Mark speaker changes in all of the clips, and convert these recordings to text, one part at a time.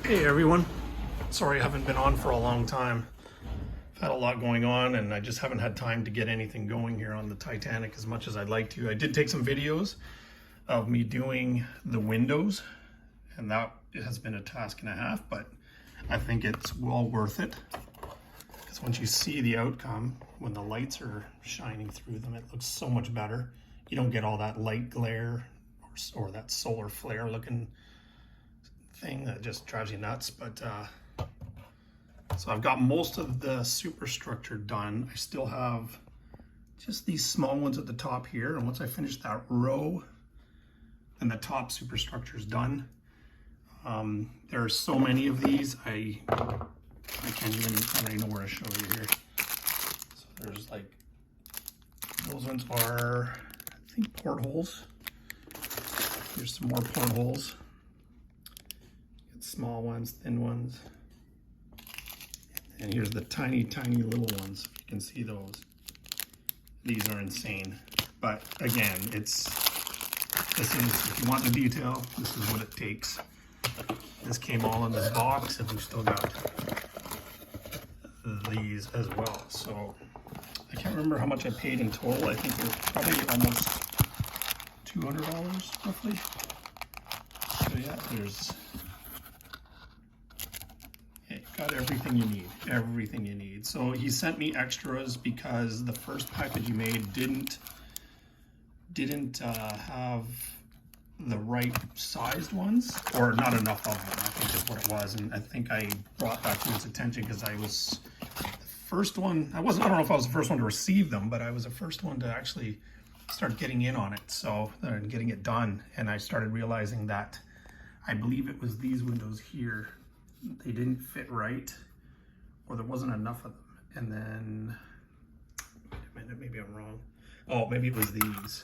Speaker 1: Hey everyone, sorry I haven't been on for a long time. I've had a lot going on and I just haven't had time to get anything going here on the Titanic as much as I'd like to. I did take some videos of me doing the windows and that has been a task and a half, but I think it's well worth it. Because once you see the outcome, when the lights are shining through them, it looks so much better. You don't get all that light glare or that solar flare looking thing that just drives you nuts. But so I've got most of the superstructure done. I still have just these small ones at the top here, and once I finish that row, then the top superstructure is done. There are so many of these, I can't even, I don't even know where to show you here. So there's like, those ones are, I think, portholes. Here's some more portholes. Small ones, thin ones, and here's the tiny little ones. You can see those. These are insane, but again, if you want the detail, this is what it takes. This came all in this box, and we've still got these as well. So I can't remember how much I paid in total. I think it was probably almost $200 roughly. So yeah, there's got everything you need. So he sent me extras because the first package he made didn't have the right sized ones, or not enough of them, I think is what it was. And I think I brought that to his attention because I was the first one. I don't know if I was the first one to receive them, but I was the first one to actually start getting in on it, so and getting it done. And I started realizing that I believe it was these windows here, they didn't fit right, or there wasn't enough of them. And then, wait a minute, maybe I'm wrong. Oh, maybe it was these.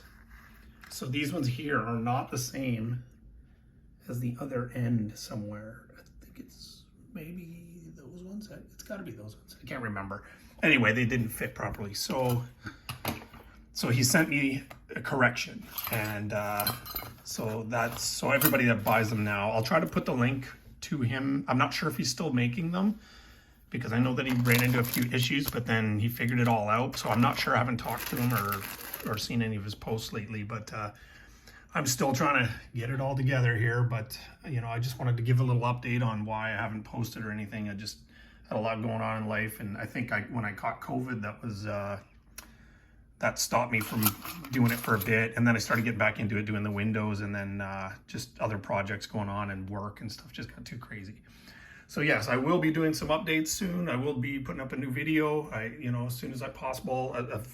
Speaker 1: So these ones here are not the same as the other end somewhere. I think it's maybe those ones. It's got to be those ones. I can't remember. Anyway, they didn't fit properly. So he sent me a correction, and so everybody that buys them now, I'll try to put the link to him. I'm not sure if he's still making them, because I know that he ran into a few issues, but then he figured it all out. So I'm not sure. I haven't talked to him or seen any of his posts lately, but I'm still trying to get it all together here. But you know, I just wanted to give a little update on why I haven't posted or anything. I just had a lot going on in life, and I think when I caught COVID, that stopped me from doing it for a bit. And then I started getting back into it, doing the windows, and then just other projects going on and work and stuff just got too crazy. So yes, I will be doing some updates soon. I will be putting up a new video, as soon as possible of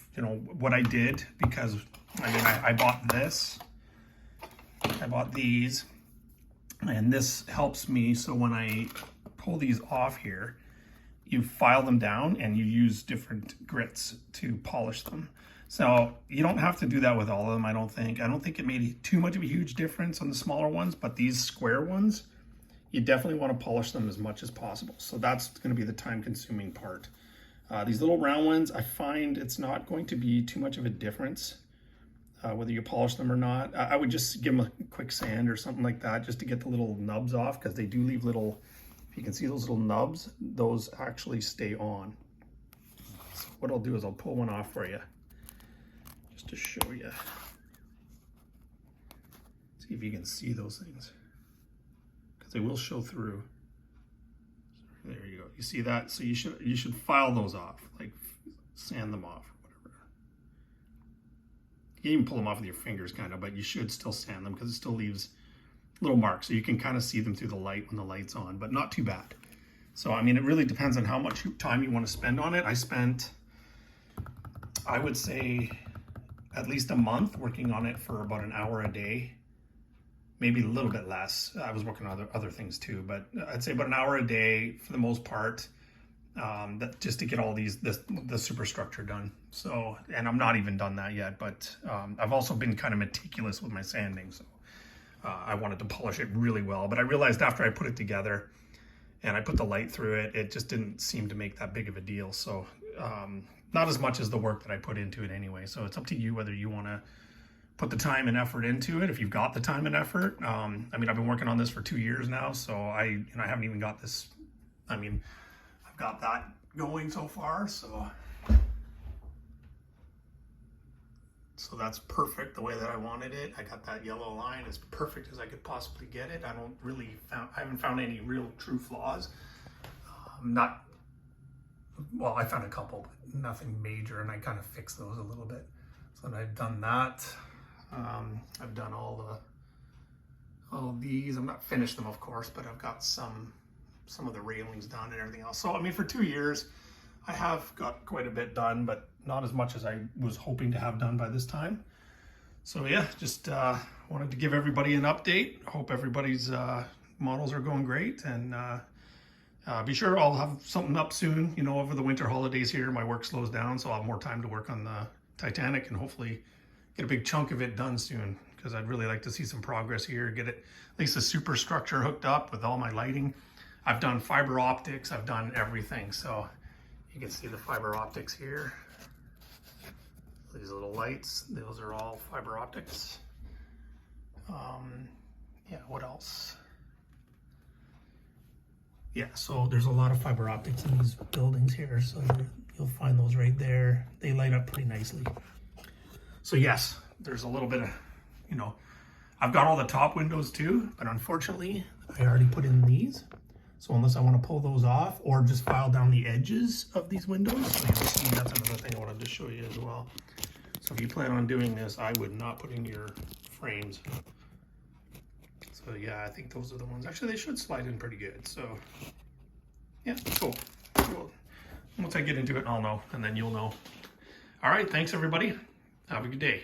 Speaker 1: what I did, because I mean, I bought this, I bought these, and this helps me. So when I pull these off here, you file them down and you use different grits to polish them. So you don't have to do that with all of them, I don't think. I don't think it made too much of a huge difference on the smaller ones, but these square ones, you definitely want to polish them as much as possible. So that's going to be the time-consuming part. These little round ones, I find it's not going to be too much of a difference whether you polish them or not. I would just give them a quick sand or something like that just to get the little nubs off, because they do leave little, if you can see those little nubs, those actually stay on. So what I'll do is I'll pull one off for you, just to show you. See if you can see those things, because they will show through. So there you go. You see that? So you should file those off, like sand them off, or whatever. You can even pull them off with your fingers, kind of, but you should still sand them because it still leaves little marks, so you can kind of see them through the light when the light's on, but not too bad. So I mean, it really depends on how much time you want to spend on it. I would say at least a month working on it for about an hour a day, maybe a little bit less. I was working on other things too, but I'd say about an hour a day for the most part, just to get all the superstructure done. So, and I'm not even done that yet, but I've also been kind of meticulous with my sanding. So I wanted to polish it really well, but I realized after I put it together and I put the light through it, it just didn't seem to make that big of a deal. So not as much as the work that I put into it anyway. So it's up to you whether you want to put the time and effort into it, if you've got the time and effort. I mean, I've been working on this for 2 years now, so I haven't even got this. I mean, I've got that going so far, so that's perfect the way that I wanted it. I got that yellow line as perfect as I could possibly get it. I haven't found any real true flaws. Well, I found a couple, but nothing major, and I kind of fixed those a little bit. So I've done that. I've done all these. I'm not finished them, of course, but I've got some of the railings done and everything else. So, I mean, for 2 years, I have got quite a bit done, but not as much as I was hoping to have done by this time. So yeah, just wanted to give everybody an update. Hope everybody's models are going great, and be sure I'll have something up soon. You know, over the winter holidays here, my work slows down, so I'll have more time to work on the Titanic and hopefully get a big chunk of it done soon, because I'd really like to see some progress here, get it at least the superstructure hooked up with all my lighting. I've done fiber optics, I've done everything, so you can see the fiber optics here. These little lights, those are all fiber optics. Yeah, what else? Yeah, so there's a lot of fiber optics in these buildings here, so you'll find those right there. They light up pretty nicely. So yes, there's a little bit of, you know, I've got all the top windows too, but unfortunately I already put in these. So unless I want to pull those off or just file down the edges of these windows, so you'll see that's another thing I wanted to show you as well. So if you plan on doing this, I would not put in your frames. So yeah, I think those are the ones. Actually, they should slide in pretty good. So yeah, cool. Cool. Once I get into it, I'll know, and then you'll know. All right, thanks everybody. Have a good day.